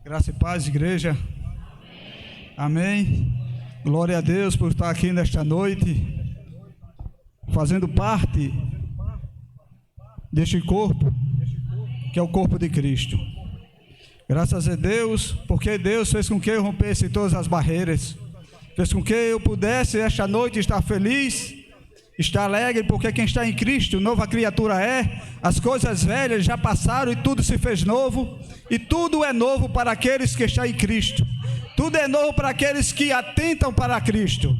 Graça e paz, igreja. Amém. Glória a Deus por estar aqui nesta noite, fazendo parte deste corpo, que é o corpo de Cristo. Graças a Deus, porque Deus fez com que eu rompesse todas as barreiras, fez com que eu pudesse esta noite estar feliz, estar alegre, porque quem está em Cristo, nova criatura é. As coisas velhas já passaram e tudo se fez novo, e tudo é novo para aqueles que estão em Cristo. Tudo é novo para aqueles que atentam para Cristo.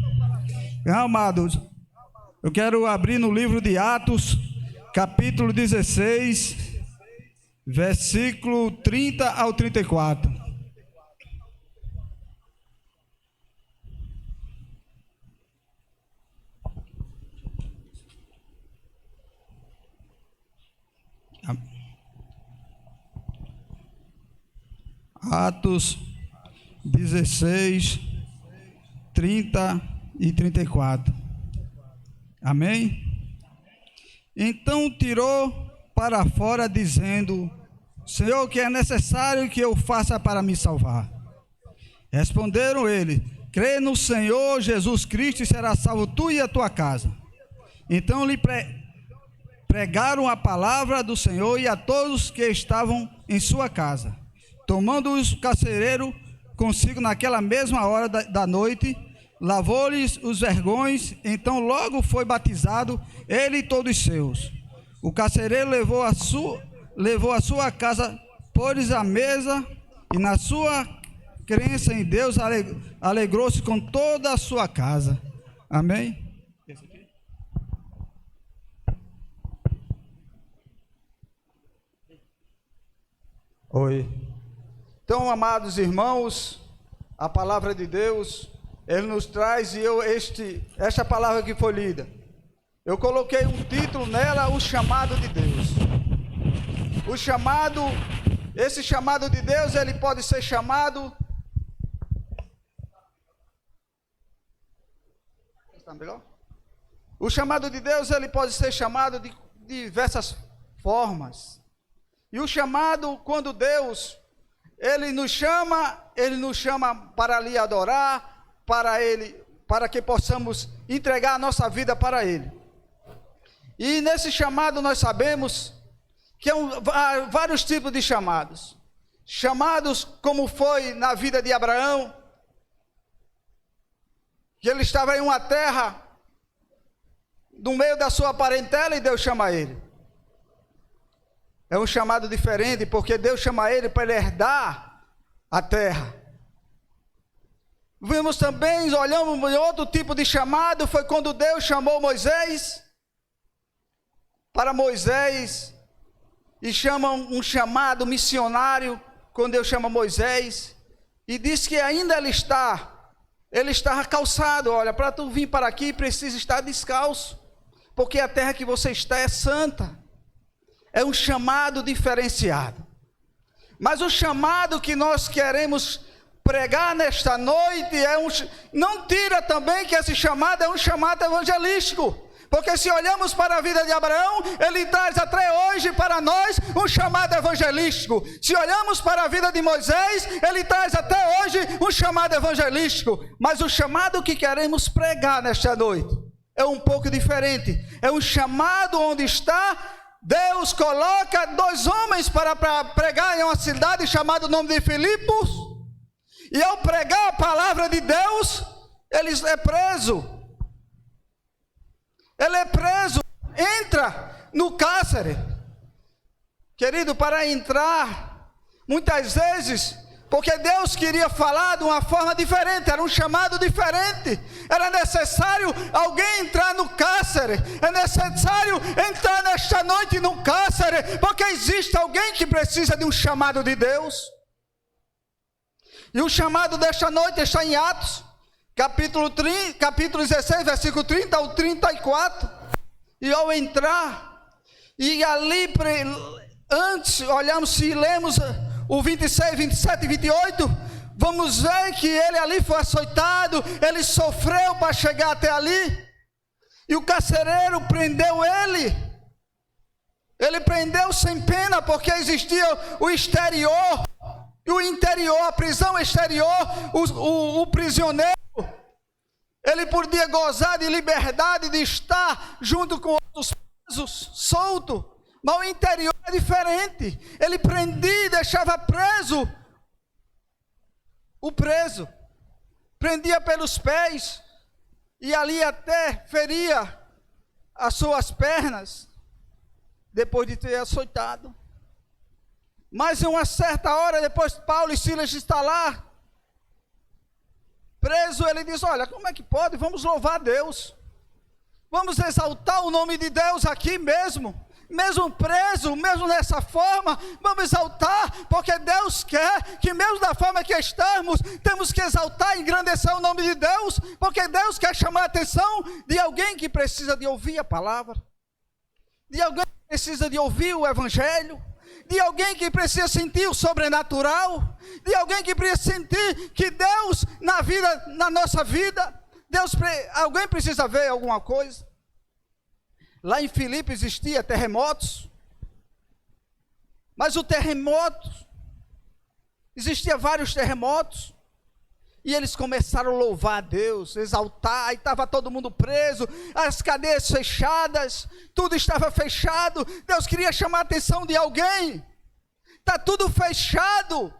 Amados, eu quero abrir no livro de Atos, capítulo 16, versículo 30 ao 34. Atos 16, 30 e 34. Amém? Então tirou para fora, dizendo: Senhor, o que é necessário que eu faça para me salvar? Responderam ele: crê no Senhor Jesus Cristo e será salvo tu e a tua casa. Então lhe pregaram a palavra do Senhor e a todos que estavam em sua casa. Tomando-os o carcereiro consigo naquela mesma hora da noite, lavou-lhes os vergões, então logo foi batizado, ele e todos os seus. O carcereiro levou a sua casa, pôs à mesa, e na sua crença em Deus alegrou-se com toda a sua casa. Amém? Oi. Então, amados irmãos, a palavra de Deus, Ele nos traz, e esta palavra que foi lida, eu coloquei um título nela: o chamado de Deus. O chamado, esse chamado de Deus, ele pode ser chamado... Está melhor? O chamado de Deus, ele pode ser chamado de diversas formas. E o chamado, quando Deus... Ele nos chama para lhe adorar, para que possamos entregar a nossa vida para Ele. E nesse chamado nós sabemos que há vários tipos de chamados. Chamados como foi na vida de Abraão, que ele estava em uma terra, no meio da sua parentela, e Deus chama ele. É um chamado diferente, porque Deus chama ele para ele herdar a terra. Vimos também, olhamos em outro tipo de chamado, foi quando Deus chamou Moisés, para Moisés, e chama um chamado missionário, quando Deus chama Moisés, e diz que ainda ele está calçado. Olha, para tu vir para aqui, precisa estar descalço, porque a terra que você está é santa. É um chamado diferenciado. Mas o chamado que nós queremos pregar nesta noite não tira também que esse chamado é um chamado evangelístico. Porque se olhamos para a vida de Abraão, ele traz até hoje para nós um chamado evangelístico. Se olhamos para a vida de Moisés, ele traz até hoje um chamado evangelístico. Mas o chamado que queremos pregar nesta noite é um pouco diferente. É um chamado onde está... Deus coloca dois homens para pregar em uma cidade chamada o nome de Filipos, e ao pregar a palavra de Deus, ele é preso. Ele é preso, entra no cárcere. Querido, para entrar, muitas vezes, porque Deus queria falar de uma forma diferente, era um chamado diferente. Era necessário alguém entrar no cárcere, é necessário entrar nesta noite no cárcere, porque existe alguém que precisa de um chamado de Deus. E o chamado desta noite está em Atos, capítulo 16, versículo 30 ao 34. E ao entrar, e ali, antes, olhamos, se lemos o 26, 27 e 28, vamos ver que ele ali foi açoitado, ele sofreu para chegar até ali, e o carcereiro prendeu ele. Ele prendeu sem pena, porque existia o exterior E o interior, a prisão exterior, o prisioneiro, ele podia gozar de liberdade de estar junto com outros presos, solto. Mas o interior é diferente. Ele prendia e deixava preso o preso. Prendia pelos pés e ali até feria as suas pernas, depois de ter açoitado. Mas em uma certa hora, depois Paulo e Silas estão lá, preso, ele diz, olha, como é que pode? Vamos louvar a Deus. Vamos exaltar o nome de Deus aqui mesmo preso, mesmo dessa forma, vamos exaltar, porque Deus quer que mesmo da forma que estamos, temos que exaltar e engrandecer o nome de Deus, porque Deus quer chamar a atenção de alguém que precisa de ouvir a palavra, de alguém que precisa de ouvir o evangelho, de alguém que precisa sentir o sobrenatural, de alguém que precisa sentir que Deus na nossa vida, alguém precisa ver alguma coisa. Lá em Filipe existia terremotos, mas o terremoto, existia vários terremotos, e eles começaram a louvar a Deus, exaltar, e estava todo mundo preso, as cadeias fechadas, tudo estava fechado. Deus queria chamar a atenção de alguém. Está tudo fechado,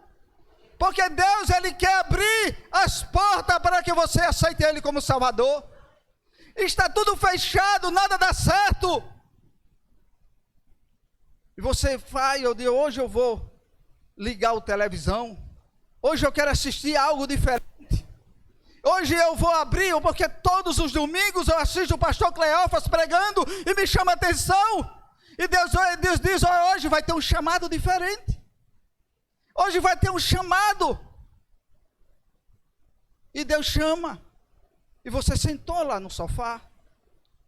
porque Deus, Ele quer abrir as portas para que você aceite Ele como Salvador. Está tudo fechado, nada dá certo. E você vai, eu digo, hoje eu vou ligar a televisão, hoje eu quero assistir algo diferente, hoje eu vou abrir, porque todos os domingos eu assisto o pastor Cleófas pregando e me chama a atenção, e Deus diz, hoje vai ter um chamado diferente, hoje vai ter um chamado, e Deus chama, e você sentou lá no sofá,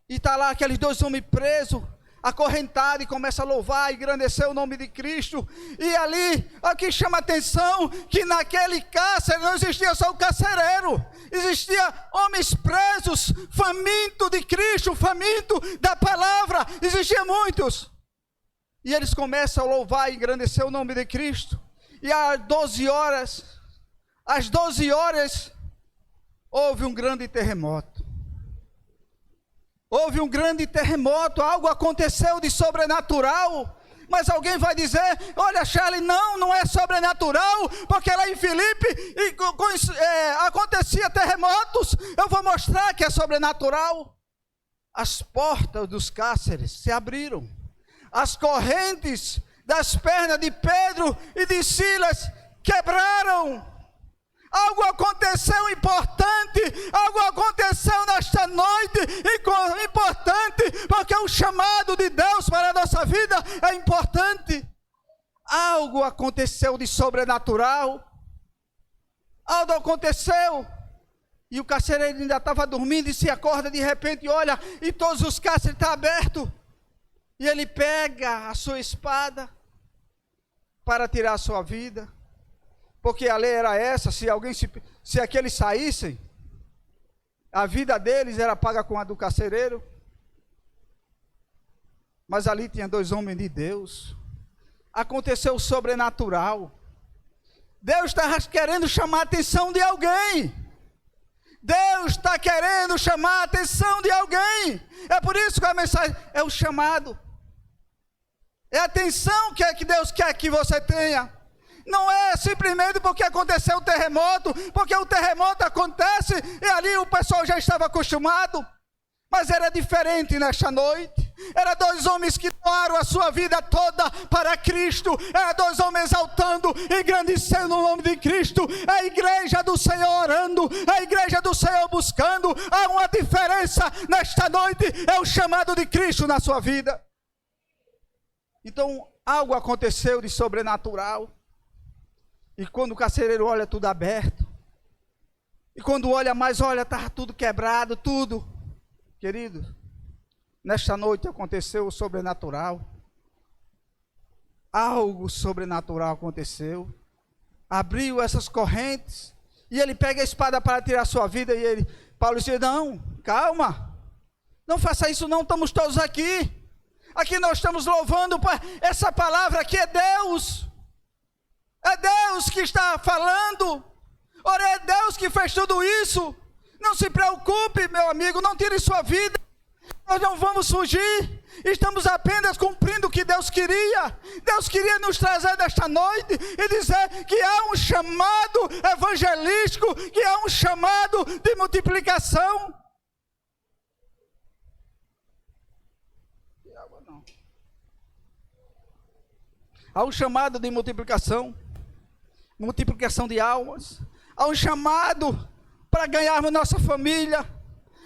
e está lá aqueles dois homens presos, acorrentado, e começa a louvar, engrandecer o nome de Cristo. E ali, aqui chama a atenção que naquele cárcere não existia só o carcereiro, existia homens presos, faminto de Cristo, faminto da palavra, existiam muitos. E eles começam a louvar e engrandecer o nome de Cristo. E às 12 horas, houve um grande terremoto. Houve um grande terremoto, algo aconteceu de sobrenatural. Mas alguém vai dizer, olha Charlie, não é sobrenatural, porque lá em Filipe acontecia terremotos. Eu vou mostrar que é sobrenatural. As portas dos cárceres se abriram, as correntes das pernas de Pedro e de Silas quebraram. Algo aconteceu importante, algo aconteceu nesta noite, importante, porque o chamado de Deus para a nossa vida é importante. Algo aconteceu de sobrenatural, algo aconteceu, e o carcereiro ainda estava dormindo e se acorda de repente, olha, e todos os cárceres estão abertos, e ele pega a sua espada para tirar a sua vida. Porque a lei era essa, se aqueles saíssem, a vida deles era paga com a do carcereiro. Mas ali tinha dois homens de Deus. Aconteceu o sobrenatural. Deus está querendo chamar a atenção de alguém. Deus está querendo chamar a atenção de alguém. É por isso que a mensagem é o chamado. É a atenção que Deus quer que você tenha. Não é simplesmente porque aconteceu o terremoto, porque o terremoto acontece e ali o pessoal já estava acostumado, mas era diferente nesta noite. Eram dois homens que doaram a sua vida toda para Cristo, eram dois homens exaltando e engrandecendo o nome de Cristo, a igreja do Senhor orando, a igreja do Senhor buscando. Há uma diferença nesta noite, é o chamado de Cristo na sua vida. Então algo aconteceu de sobrenatural. E quando o carcereiro olha tudo aberto, e quando olha mais, olha, estava tudo quebrado, tudo. Querido, nesta noite aconteceu o sobrenatural. Algo sobrenatural aconteceu. Abriu essas correntes, e ele pega a espada para tirar a sua vida, e Paulo disse, não, calma, não faça isso não, estamos todos aqui. Aqui nós estamos louvando, essa palavra aqui é Deus. É Deus que está falando. Ora, é Deus que fez tudo isso. Não se preocupe, meu amigo, não tire sua vida. Nós não vamos fugir. Estamos apenas cumprindo o que Deus queria. Deus queria nos trazer nesta noite e dizer que há um chamado evangelístico, que há um chamado de multiplicação. Há um chamado de multiplicação, multiplicação de almas. Há um chamado para ganharmos nossa família.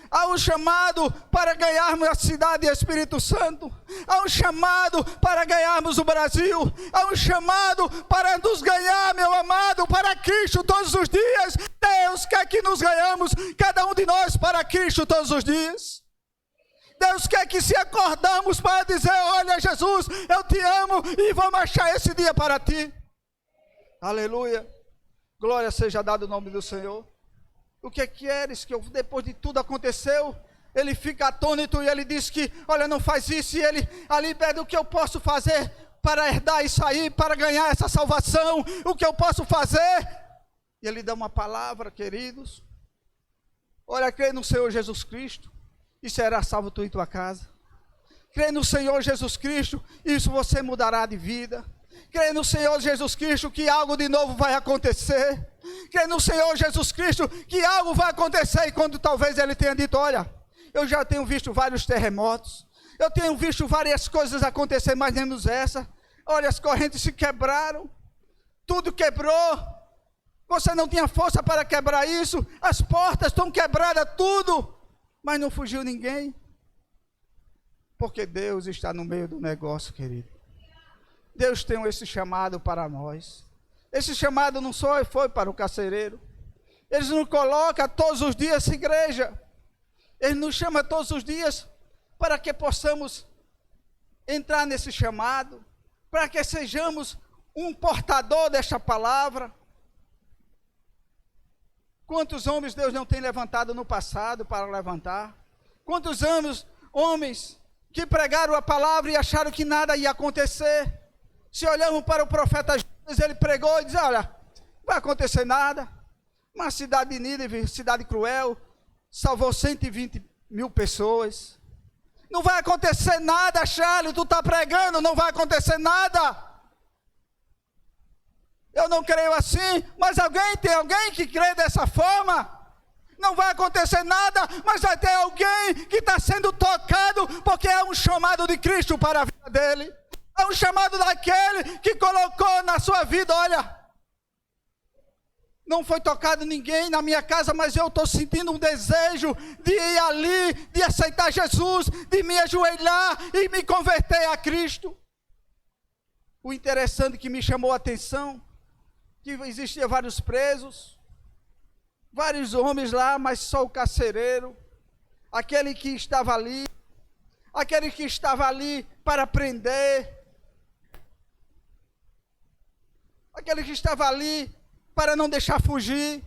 Há um chamado para ganharmos a cidade e o Espírito Santo. Há um chamado para ganharmos o Brasil. Há um chamado para nos ganhar, meu amado, para Cristo todos os dias. Deus quer que nos ganhamos, cada um de nós, para Cristo todos os dias. Deus quer que se acordamos para dizer: olha, Jesus, eu te amo e vou marchar esse dia para ti. Aleluia. Glória seja dada o nome do Senhor. O que queres que eu, depois de tudo aconteceu, ele fica atônito e ele diz que, olha, não faz isso. E ele ali pede: o que eu posso fazer para herdar isso aí, para ganhar essa salvação? O que eu posso fazer? E ele dá uma palavra, queridos. Olha, crê no Senhor Jesus Cristo e será salvo tu e tua casa. Crê no Senhor Jesus Cristo, isso você mudará de vida. Crê no Senhor Jesus Cristo que algo de novo vai acontecer. Crê no Senhor Jesus Cristo que algo vai acontecer. E quando talvez ele tenha dito: olha, eu já tenho visto vários terremotos, eu tenho visto várias coisas acontecer, mas menos essa. Olha, as correntes se quebraram, tudo quebrou. Você não tinha força para quebrar isso. As portas estão quebradas, tudo. Mas não fugiu ninguém. Porque Deus está no meio do negócio, querido. Deus tem esse chamado para nós. Esse chamado não só foi para o carcereiro. Ele nos coloca todos os dias essa igreja. Ele nos chama todos os dias para que possamos entrar nesse chamado, para que sejamos um portador desta palavra. Quantos homens Deus não tem levantado no passado para levantar? Quantos homens que pregaram a palavra e acharam que nada ia acontecer? Se olhamos para o profeta Jonas, ele pregou e disse: olha, não vai acontecer nada. Uma cidade de Nínive, cidade cruel, salvou 120 mil pessoas. Não vai acontecer nada, Charles, tu está pregando, não vai acontecer nada. Eu não creio assim, mas tem alguém que crê dessa forma? Não vai acontecer nada, mas vai ter alguém que está sendo tocado, porque é um chamado de Cristo para a vida dele. É um chamado daquele que colocou na sua vida: olha, não foi tocado ninguém na minha casa, mas eu estou sentindo um desejo de ir ali, de aceitar Jesus, de me ajoelhar e me converter a Cristo. O interessante que me chamou a atenção, que existiam vários presos, vários homens lá, mas só o carcereiro, aquele que estava ali para prender, aquele que estava ali para não deixar fugir.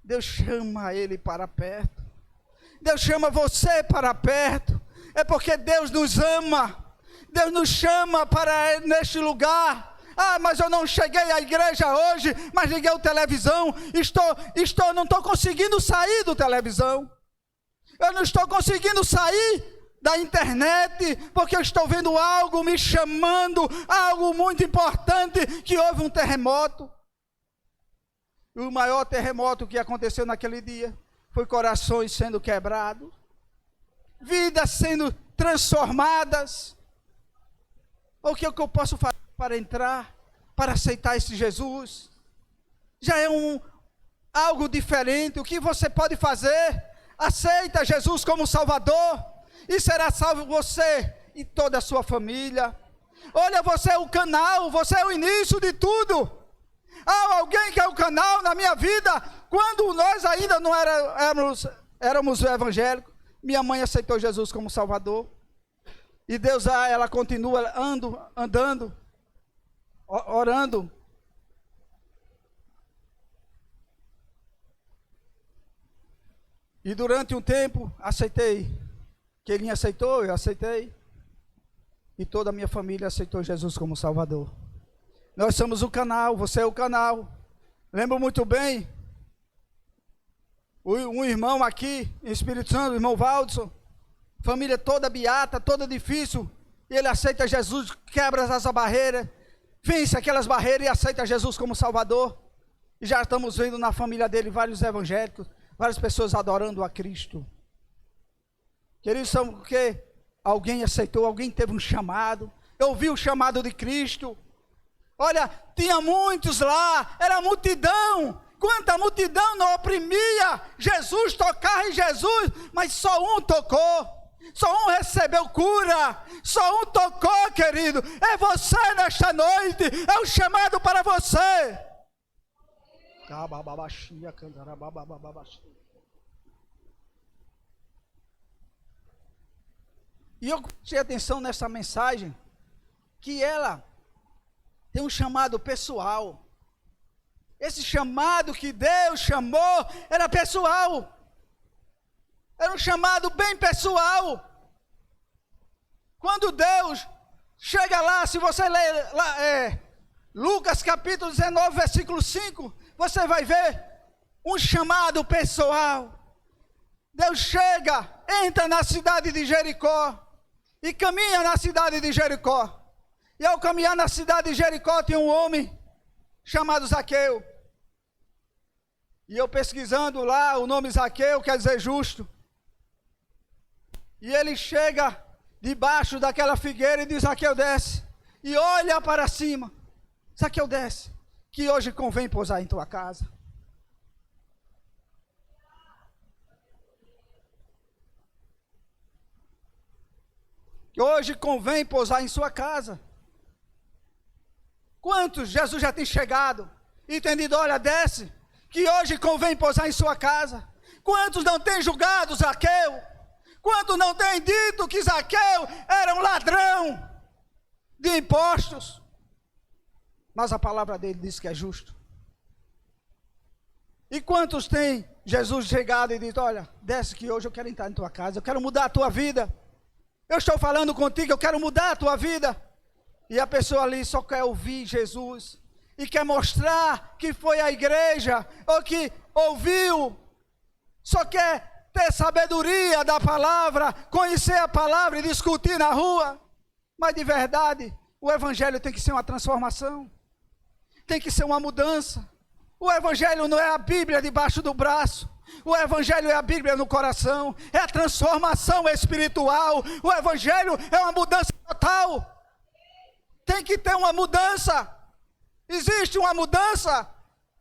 Deus chama ele para perto. Deus chama você para perto. É porque Deus nos ama. Deus nos chama para neste lugar. Ah, mas eu não cheguei à igreja hoje, mas liguei a televisão, não estou conseguindo sair do televisão. Eu não estou conseguindo sair da internet, porque eu estou vendo algo me chamando, algo muito importante, que houve um terremoto. E o maior terremoto que aconteceu naquele dia foi corações sendo quebrados, vidas sendo transformadas. O que eu posso fazer para entrar, para aceitar esse Jesus? Já é algo diferente. O que você pode fazer? Aceita Jesus como Salvador e será salvo você e toda a sua família. Olha, você é o canal, você é o início de tudo. Há alguém que é o canal na minha vida. Quando nós ainda não éramos evangélicos, minha mãe aceitou Jesus como Salvador. E Deus, ela continua andando, orando. E durante um tempo, aceitei. Quem aceitou, eu aceitei. E toda a minha família aceitou Jesus como Salvador. Nós somos o canal, você é o canal. Lembro muito bem, um irmão aqui em Espírito Santo, o irmão Valdson, família toda beata, toda difícil, e ele aceita Jesus, quebra essa barreira, vence aquelas barreiras e aceita Jesus como Salvador. E já estamos vendo na família dele vários evangélicos, várias pessoas adorando a Cristo. Queridos, são porque alguém aceitou, alguém teve um chamado, ouviu o chamado de Cristo. Olha, tinha muitos lá, era multidão, quanta multidão não oprimia Jesus, tocava em Jesus, mas só um tocou, só um recebeu cura, só um tocou, querido. É você nesta noite, é um chamado para você. E eu prestei atenção nessa mensagem, que ela tem um chamado pessoal. Esse chamado que Deus chamou era pessoal. Era um chamado bem pessoal. Quando Deus chega lá, se você ler lá, Lucas capítulo 19, versículo 5, você vai ver um chamado pessoal. Deus chega, entra na cidade de Jericó e caminha na cidade de Jericó. E ao caminhar na cidade de Jericó, tinha um homem chamado Zaqueu. E eu pesquisando lá, o nome Zaqueu quer dizer justo. E ele chega debaixo daquela figueira e diz: Zaqueu, desce. E olha para cima. Zaqueu, desce, que hoje convém pousar em tua casa. Que hoje convém pousar em sua casa. Quantos Jesus já tem chegado, entendido? Olha, desce, que hoje convém pousar em sua casa. Quantos não tem julgado Zaqueu? Quantos não tem dito que Zaqueu era um ladrão de impostos? Mas a palavra dele diz que é justo. E quantos tem Jesus chegado e dito: olha, desce que hoje eu quero entrar em tua casa, eu quero mudar a tua vida. Eu estou falando contigo, eu quero mudar a tua vida. E a pessoa ali só quer ouvir Jesus, e quer mostrar que foi a igreja, ou que ouviu, só quer ter sabedoria da palavra, conhecer a palavra e discutir na rua. Mas de verdade, o evangelho tem que ser uma transformação, tem que ser uma mudança. O evangelho não é a Bíblia debaixo do braço, o evangelho é a Bíblia no coração, é a transformação espiritual. O evangelho é uma mudança total. Tem que ter uma mudança. Existe uma mudança.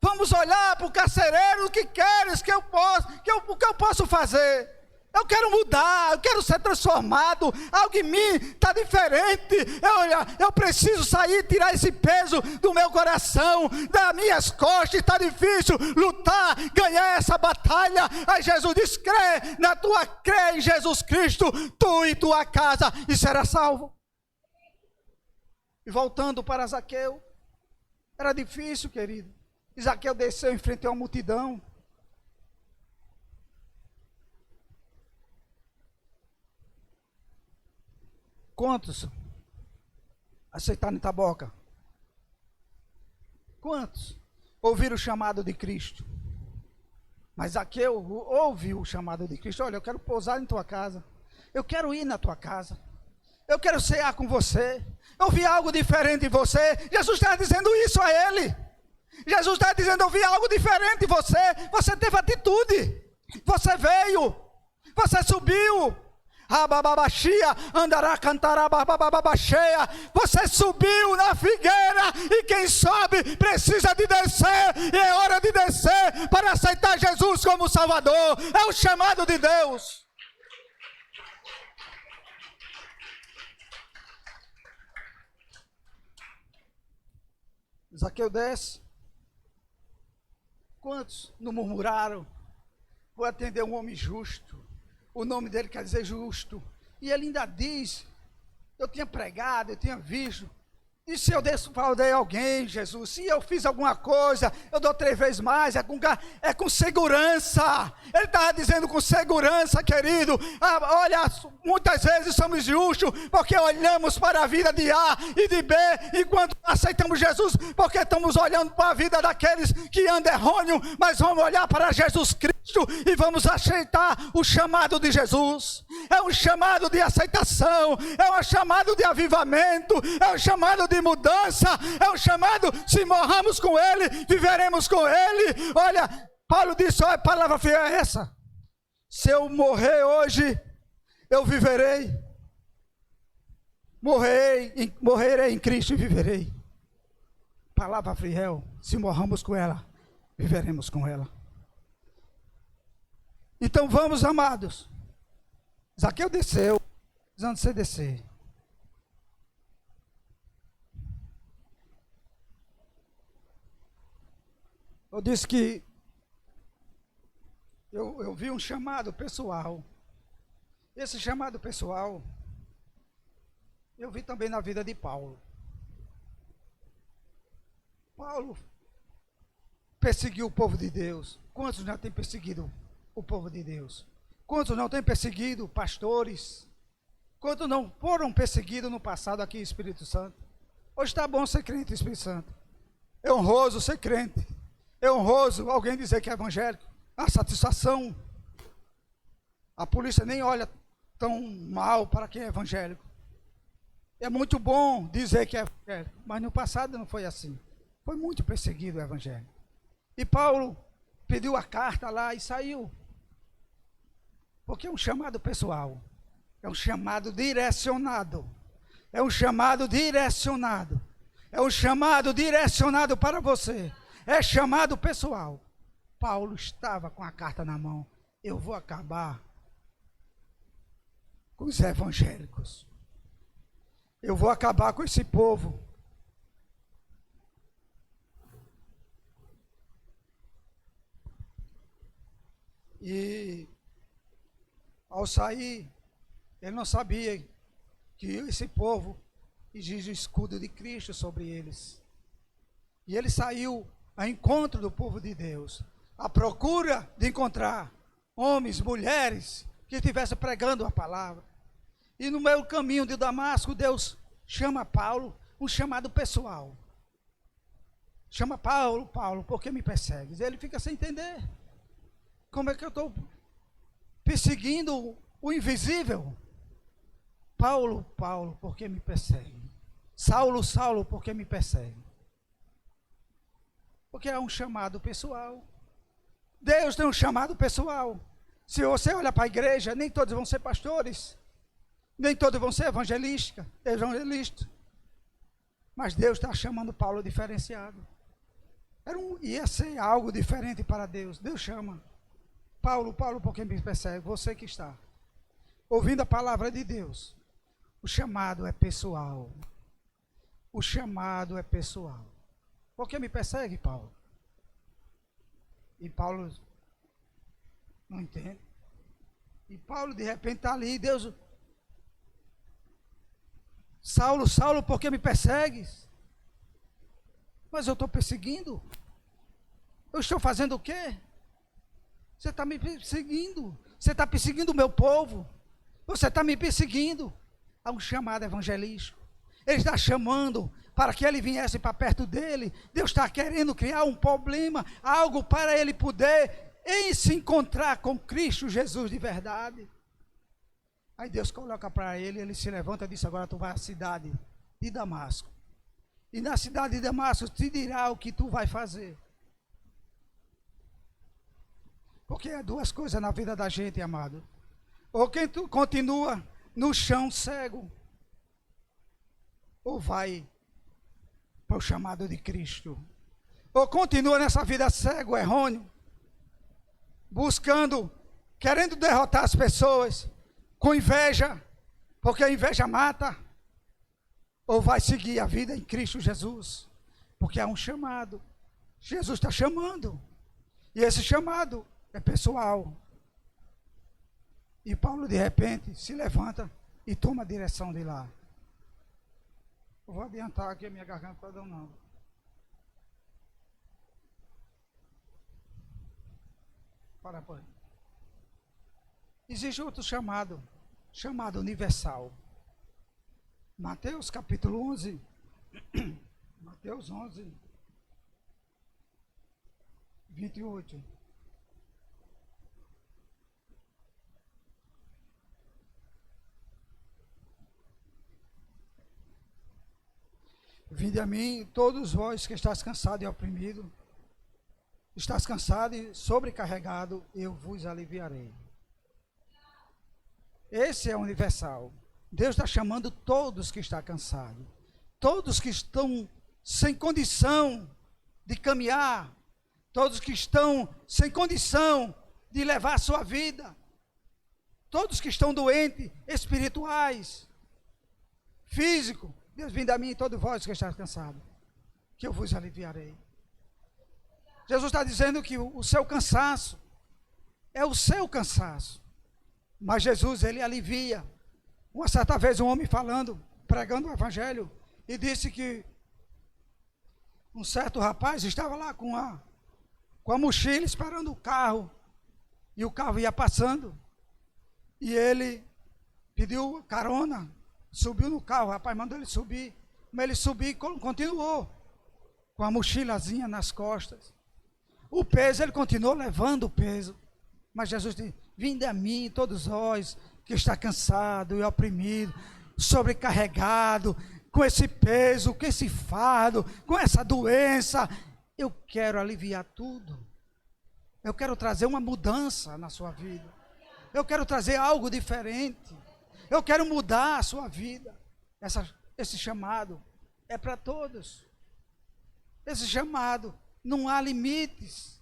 Vamos olhar para o carcereiro. O que queres que eu possa, o que eu posso fazer? Eu quero mudar, eu quero ser transformado. Algo em mim está diferente. Eu preciso sair, tirar esse peso do meu coração, das minhas costas. Está difícil lutar, ganhar essa batalha. Aí Jesus diz: crê em Jesus Cristo, tu e tua casa, e serás salvo. E voltando para Zaqueu, era difícil, querido. E Zaqueu desceu em frente a uma multidão. Quantos aceitaram taboca? Quantos ouviram o chamado de Cristo? Mas Zaqueu ouviu o chamado de Cristo. Olha, eu quero pousar em tua casa. Eu quero ir na tua casa. Eu quero cear com você. Eu vi algo diferente em você. Jesus está dizendo isso a ele. Jesus está dizendo: eu vi algo diferente em você. Você teve atitude. Você veio. Você subiu. Ababaxia, andará, cantará, bababaxeia. Você subiu na figueira. E quem sobe precisa de descer. E é hora de descer para aceitar Jesus como Salvador. É o chamado de Deus. Zaqueu desce. Quantos não murmuraram? Vou atender um homem justo. O nome dele quer dizer justo. E ele ainda diz: eu tinha pregado, eu tinha visto. E se eu defraudei alguém, Jesus, se eu fiz alguma coisa, eu dou 3 vezes mais, é com segurança. Ele estava dizendo com segurança, querido. Olha, muitas vezes somos justos, porque olhamos para a vida de A e de B, enquanto aceitamos Jesus, porque estamos olhando para a vida daqueles que andam errôneo, mas vamos olhar para Jesus Cristo e vamos aceitar o chamado de Jesus. É um chamado de aceitação, é um chamado de avivamento, é um chamado de mudança, é um chamado, se morramos com Ele, viveremos com Ele. Olha, Paulo disse, olha, a palavra fiel é essa: se eu morrer hoje, eu viverei. Morrerei em Cristo e viverei. Palavra fiel, se morramos com ela, viveremos com ela. Então vamos, amados. Zaqueu desceu, precisando você descer. Eu disse que eu vi um chamado pessoal. Esse chamado pessoal, eu vi também na vida de Paulo. Paulo perseguiu o povo de Deus. Quantos já têm perseguido o povo de Deus? Quantos não têm perseguido pastores? Quantos não foram perseguidos no passado aqui, Espírito Santo? Hoje está bom ser crente, Espírito Santo. É honroso ser crente. É honroso alguém dizer que é evangélico. A satisfação. A polícia nem olha tão mal para quem é evangélico. É muito bom dizer que é evangélico, mas no passado não foi assim. Foi muito perseguido o evangelho. E Paulo pediu a carta lá e saiu. Porque é um chamado pessoal. É um chamado direcionado. É um chamado direcionado. É um chamado direcionado para você. É chamado pessoal. Paulo estava com a carta na mão. Eu vou acabar com os evangélicos. Eu vou acabar com esse povo. E ao sair, ele não sabia que esse povo exige o escudo de Cristo sobre eles. E ele saiu ao encontro do povo de Deus, à procura de encontrar homens, mulheres que estivessem pregando a palavra. E no meio do caminho de Damasco, Deus chama Paulo, um chamado pessoal. Chama Paulo, Paulo, por que me persegues? Ele fica sem entender. Como é que eu estou perseguindo o invisível? Paulo, Paulo, por que me persegue? Saulo, Saulo, por que me persegue? Porque é um chamado pessoal. Deus tem um chamado pessoal. Se você olha para a igreja, nem todos vão ser pastores, nem todos vão ser evangelistas. Mas Deus está chamando Paulo diferenciado. Ia ser algo diferente para Deus. Deus chama. Paulo, Paulo, por que me persegue? Você que está ouvindo a palavra de Deus. O chamado é pessoal. O chamado é pessoal. Por que me persegue, Paulo? E Paulo não entende. E Paulo de repente está ali, Deus... Saulo, Saulo, por que me persegues? Mas eu estou perseguindo. Eu estou fazendo o quê? Você está me perseguindo. Você está perseguindo o meu povo. Você está me perseguindo. Há um chamado evangelístico. Ele está chamando para que ele viesse para perto dele. Deus está querendo criar um problema, algo para ele poder se encontrar com Cristo Jesus de verdade. Aí Deus coloca para ele, ele se levanta e diz, agora tu vai à cidade de Damasco. E na cidade de Damasco te dirá o que tu vai fazer. Porque há duas coisas na vida da gente, amado. Ou quem tu continua no chão cego, ou vai para o chamado de Cristo. Ou continua nessa vida cego, errôneo, buscando, querendo derrotar as pessoas, com inveja, porque a inveja mata. Ou vai seguir a vida em Cristo Jesus, porque há um chamado. Jesus está chamando. E esse chamado é pessoal. E Paulo de repente se levanta e toma a direção de lá. Eu vou adiantar aqui, a minha garganta está dando. Para, pai. Existe outro chamado universal. Mateus capítulo 11. Mateus 11, 28. Vinde a mim, todos vós que estáis cansados e oprimidos, estás cansado e sobrecarregado, eu vos aliviarei. Esse é universal. Deus está chamando todos que estão cansados, todos que estão sem condição de caminhar, todos que estão sem condição de levar a sua vida, todos que estão doentes, espirituais, físicos. Deus, vinde a mim, todos vós que estáis cansados, que eu vos aliviarei. Jesus está dizendo que o seu cansaço é o seu cansaço, mas Jesus, ele alivia. Uma certa vez um homem falando, pregando o evangelho, e disse que um certo rapaz estava lá com a mochila esperando o carro, e o carro ia passando, e ele pediu carona, subiu no carro, o rapaz mandou ele subir, mas ele subiu e continuou com a mochilazinha nas costas. O peso, ele continuou levando o peso, mas Jesus disse, vinde a mim, todos vós que está cansado e oprimido, sobrecarregado, com esse peso, com esse fardo, com essa doença, eu quero aliviar tudo. Eu quero trazer uma mudança na sua vida. Eu quero trazer algo diferente. Eu quero mudar a sua vida. Esse chamado é para todos. Esse chamado não há limites.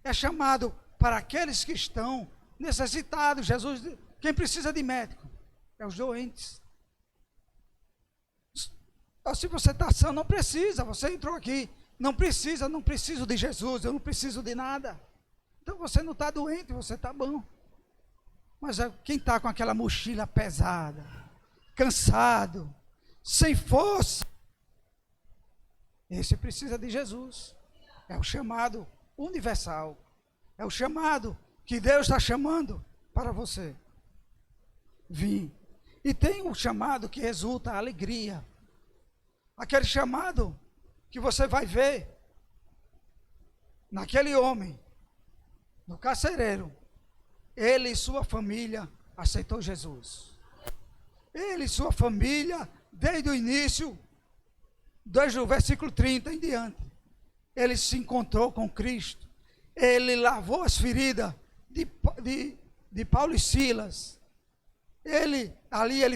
É chamado para aqueles que estão necessitados. Jesus, quem precisa de médico? É os doentes. Se você está sã, não precisa. Você entrou aqui, não preciso de Jesus, eu não preciso de nada. Então você não está doente, você está bom. Mas quem está com aquela mochila pesada, cansado, sem força, esse precisa de Jesus. É o chamado universal. É o chamado que Deus está chamando para você. Vim. E tem um chamado que resulta a alegria. Aquele chamado que você vai ver naquele homem, no carcereiro. Ele e sua família aceitou Jesus. Ele e sua família, desde o início, desde o versículo 30 em diante, ele se encontrou com Cristo. Ele lavou as feridas de Paulo e Silas. Ele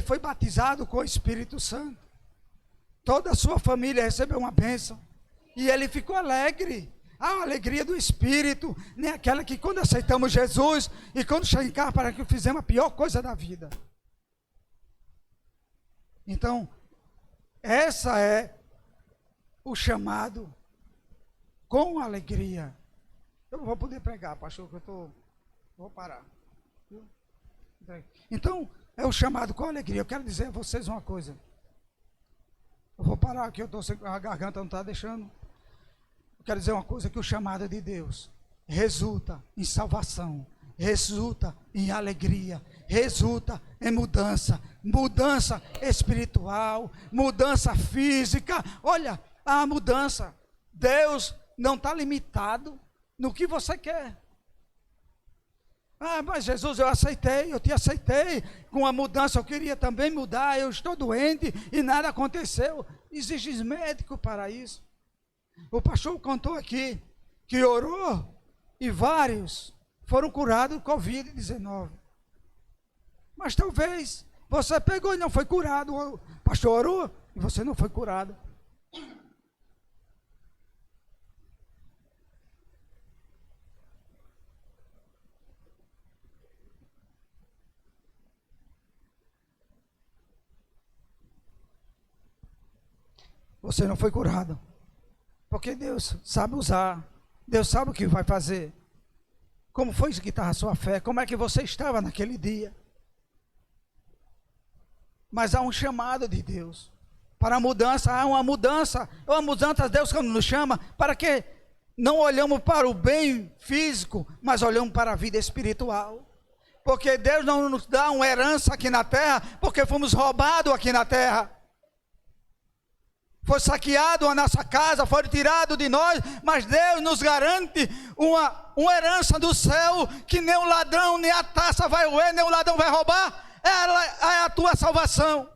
foi batizado com o Espírito Santo. Toda a sua família recebeu uma bênção. E ele ficou alegre. A alegria do Espírito, nem aquela que quando aceitamos Jesus e quando chega em casa para que fizemos a pior coisa da vida. Então, essa é o chamado com alegria. Eu não vou poder pregar, pastor, que vou parar. Então, é o chamado com alegria. Eu quero dizer a vocês uma coisa. Eu vou parar aqui, a garganta não está deixando. Quero dizer uma coisa, que o chamado de Deus resulta em salvação, resulta em alegria, resulta em mudança espiritual, mudança física. Olha, a mudança, Deus não está limitado no que você quer. Mas Jesus, eu te aceitei, com a mudança eu queria também mudar, eu estou doente e nada aconteceu. Existe médico para isso. O pastor contou aqui que orou e vários foram curados do Covid-19. Mas talvez você pegou e não foi curado. O pastor orou e você não foi curado. Você não foi curado. Porque Deus sabe usar, Deus sabe o que vai fazer. Como foi que estava a sua fé? Como é que você estava naquele dia? Mas há um chamado de Deus. Para a mudança, há uma mudança. É uma mudança, Deus quando nos chama, para que não olhamos para o bem físico, mas olhamos para a vida espiritual. Porque Deus não nos dá uma herança aqui na terra, porque fomos roubados aqui na terra. Foi saqueado a nossa casa, foi tirado de nós, mas Deus nos garante uma herança do céu, que nem o ladrão, nem a taça vai roer, nem o ladrão vai roubar. Ela é a tua salvação.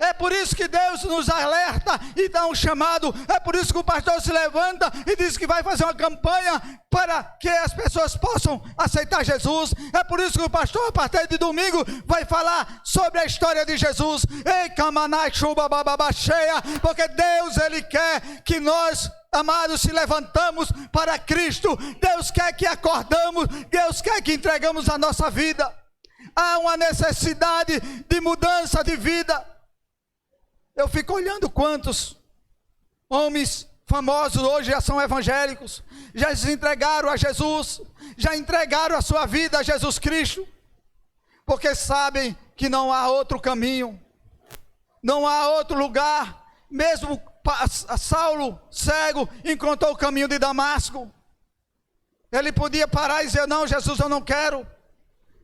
É por isso que Deus nos alerta e dá um chamado. É por isso que o pastor se levanta e diz que vai fazer uma campanha para que as pessoas possam aceitar Jesus. É por isso que o pastor, a partir de domingo, vai falar sobre a história de Jesus. Ei, camanai, chuba, bababa, cheia. Porque Deus, Ele quer que nós, amados, se levantamos para Cristo. Deus quer que acordamos. Deus quer que entregamos a nossa vida. Há uma necessidade de mudança de vida. Eu fico olhando quantos homens famosos hoje já são evangélicos, já se entregaram a Jesus, já entregaram a sua vida a Jesus Cristo, porque sabem que não há outro caminho, não há outro lugar. Mesmo Saulo, cego, encontrou o caminho de Damasco. Ele podia parar e dizer: não, Jesus, eu não quero.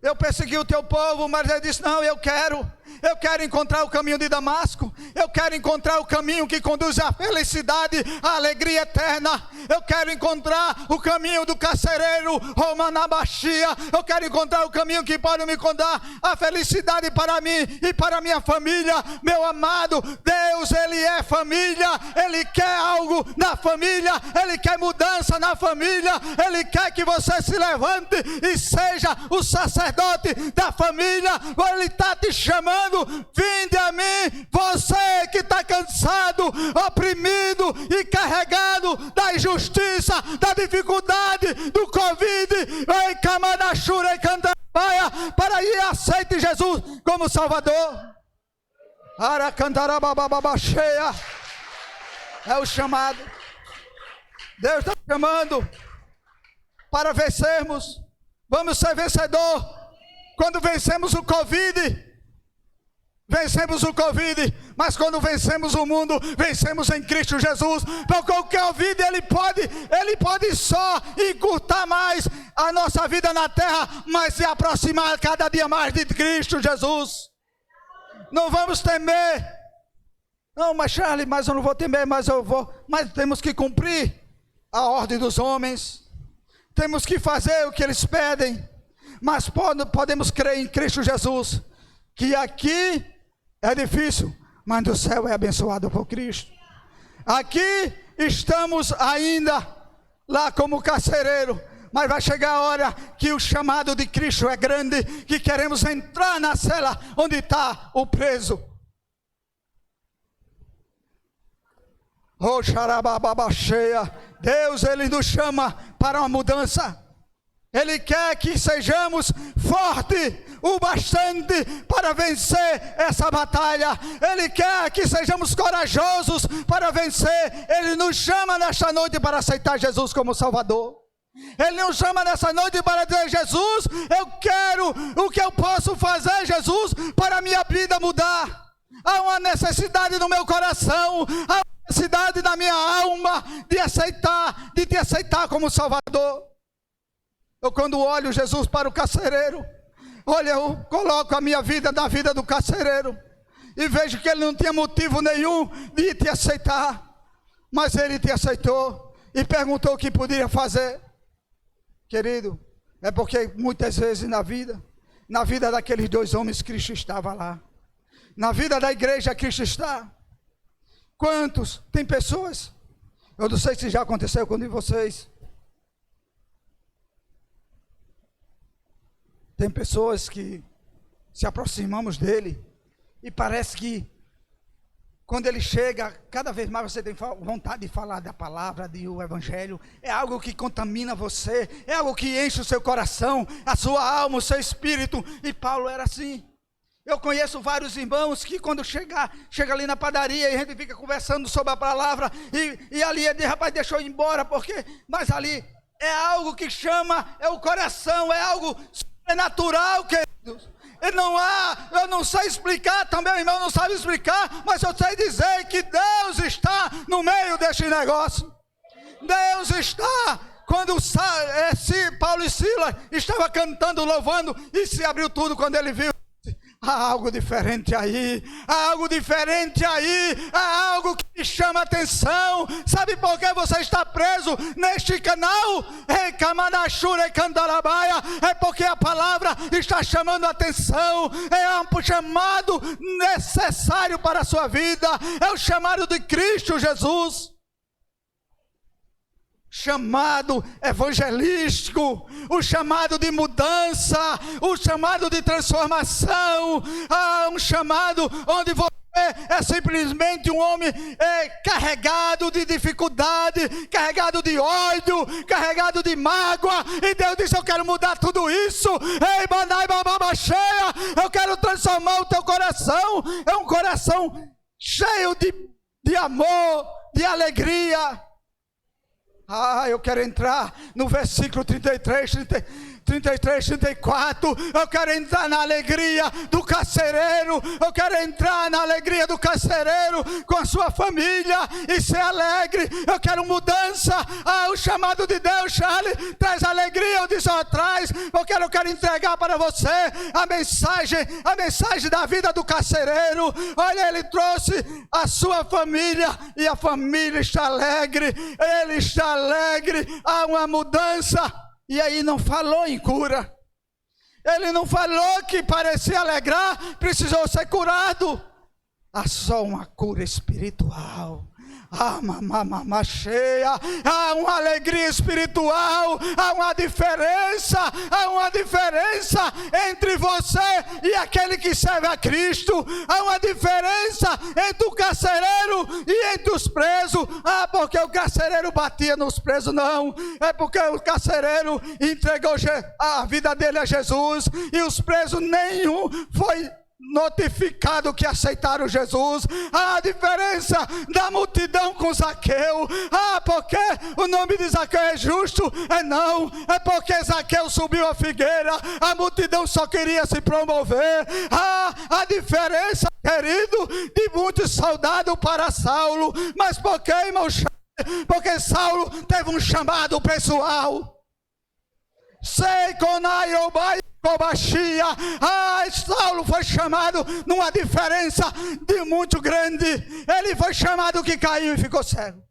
Eu persegui o teu povo, mas ele disse: não, eu quero encontrar o caminho de Damasco, eu quero encontrar o caminho que conduz à felicidade, à alegria eterna. Eu quero encontrar o caminho do carcereiro, Romanabachia. Eu quero encontrar o caminho que pode me contar a felicidade para mim e para minha família. Meu amado, Deus, Ele é família, Ele quer algo na família, Ele quer mudança na família, Ele quer que você se levante e seja o sacerdote da família. Ele está te chamando: vinde a mim, você que está cansado, oprimido e carregado da injustiça, da dificuldade, do Covid. Ei, Camanachura e Cantabaia, para ir, aceite Jesus como Salvador. Aracantarabababa, é o chamado. Deus está chamando para vencermos. Vamos ser vencedor. Quando vencemos o Covid, mas quando vencemos o mundo, vencemos em Cristo Jesus. Porque o Covid, ele pode só encurtar mais a nossa vida na terra, mas se aproximar cada dia mais de Cristo Jesus. Não vamos temer. Não, mas Charlie, mas eu não vou temer, mas eu vou. Mas temos que cumprir a ordem dos homens. Temos que fazer o que eles pedem. Mas podemos crer em Cristo Jesus, que aqui é difícil, mas no céu é abençoado por Cristo. Aqui estamos ainda lá como carcereiro, mas vai chegar a hora que o chamado de Cristo é grande, que queremos entrar na cela onde está o preso. Oh, xarabababa cheia. Deus, Ele nos chama para uma mudança. Ele quer que sejamos fortes o bastante para vencer essa batalha. Ele quer que sejamos corajosos para vencer. Ele nos chama nesta noite para aceitar Jesus como Salvador. Ele nos chama nessa noite para dizer: Jesus, eu quero, o que eu posso fazer, Jesus, para a minha vida mudar. Há uma necessidade no meu coração, há uma necessidade na minha alma de te aceitar como Salvador. Eu, quando olho, Jesus, para o carcereiro, olha, eu coloco a minha vida na vida do carcereiro e vejo que ele não tinha motivo nenhum de te aceitar, mas ele te aceitou e perguntou o que poderia fazer. Querido, é porque muitas vezes na vida daqueles dois homens, Cristo estava lá. Na vida da igreja, Cristo está. Quantos? Tem pessoas, eu não sei se já aconteceu com vocês. Tem pessoas que se aproximamos dele e parece que quando ele chega, cada vez mais você tem vontade de falar da palavra, do evangelho. É algo que contamina você, é algo que enche o seu coração, a sua alma, o seu espírito. E Paulo era assim. Eu conheço vários irmãos que quando chega ali na padaria e a gente fica conversando sobre a palavra e ali ele diz: rapaz, deixa eu ir embora, porque mas ali é algo que chama, é o coração, é algo sobrenatural, queridos. eu não sei explicar, também o irmão não sabe explicar, mas eu sei dizer que Deus está no meio deste negócio. Deus está. Quando Paulo e Silas estavam cantando, louvando, e se abriu tudo quando ele viu. Há algo diferente aí, há algo diferente aí, há algo que me chama a atenção. Sabe por que você está preso neste canal? É porque a palavra está chamando a atenção. É um chamado necessário para a sua vida. É o chamado de Cristo Jesus. Chamado evangelístico, o chamado de mudança, o chamado de transformação, um chamado onde você é simplesmente um homem carregado de dificuldade, carregado de ódio, carregado de mágoa, e Deus disse: eu quero mudar tudo isso. Ei, Banai Bababa cheia, eu quero transformar o teu coração. É um coração cheio de amor, de alegria. Eu quero entrar no versículo 33, 34. Eu quero entrar na alegria do carcereiro. Eu quero entrar na alegria do carcereiro com a sua família e ser alegre. Eu quero mudança. O chamado de Deus, Charles, traz alegria. Eu disse atrás, eu quero entregar para você a mensagem da vida do carcereiro. Olha, ele trouxe a sua família e a família está alegre. Ele está alegre. Há uma mudança. E aí não falou em cura. Ele não falou que parecia alegrar, precisou ser curado. Há só uma cura espiritual. Cheia. Há uma alegria espiritual. Há uma diferença entre você e aquele que serve a Cristo. Há uma diferença entre o carcereiro e entre os presos. Porque o carcereiro batia nos presos? Não, é porque o carcereiro entregou a vida dele a Jesus, e os presos nenhum foi notificado que aceitaram Jesus. A diferença da multidão com Zaqueu. Porque o nome de Zaqueu é justo? Não, é porque Zaqueu subiu a figueira. A multidão só queria se promover. A diferença, querido, de muitos soldados para Saulo. Mas por que, irmão? Porque Saulo teve um chamado pessoal. Saulo foi chamado numa diferença de muito grande. Ele foi chamado que caiu e ficou cego.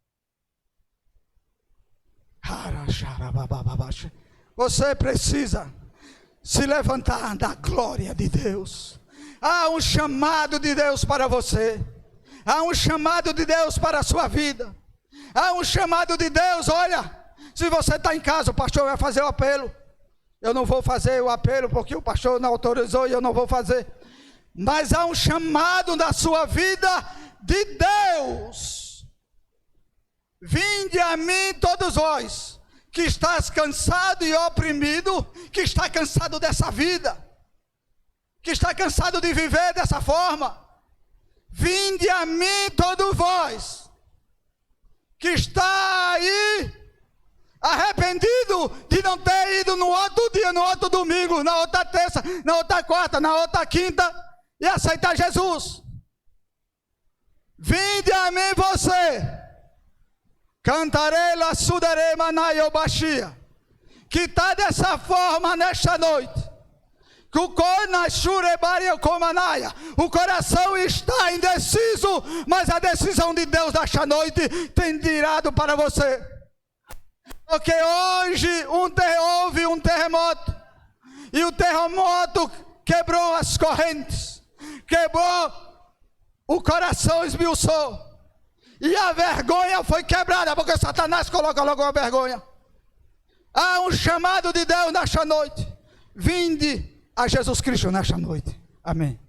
Você precisa se levantar da glória de Deus. Há um chamado de Deus para você. Há um chamado de Deus para a sua vida. Há um chamado de Deus. Olha, se você está em casa, o pastor vai fazer o apelo. Eu não vou fazer o apelo porque o pastor não autorizou e eu não vou fazer. Mas há um chamado na sua vida de Deus. Vinde a mim todos vós, que estás cansado e oprimido, que está cansado dessa vida, que está cansado de viver dessa forma. Vinde a mim todos vós, que está aí arrependido de não ter ido no outro dia, no outro domingo, na outra terça, na outra quarta, na outra quinta, e aceitar Jesus. Vinde a mim você, cantarei la sudarei manaio baixia, que está dessa forma nesta noite. O coração está indeciso, mas a decisão de Deus nesta noite tem tirado para você. Porque hoje houve um terremoto, e o terremoto quebrou as correntes, quebrou, o coração esmiuçou, e a vergonha foi quebrada, porque Satanás coloca logo a vergonha. Há um chamado de Deus nesta noite. Vinde a Jesus Cristo nesta noite. Amém.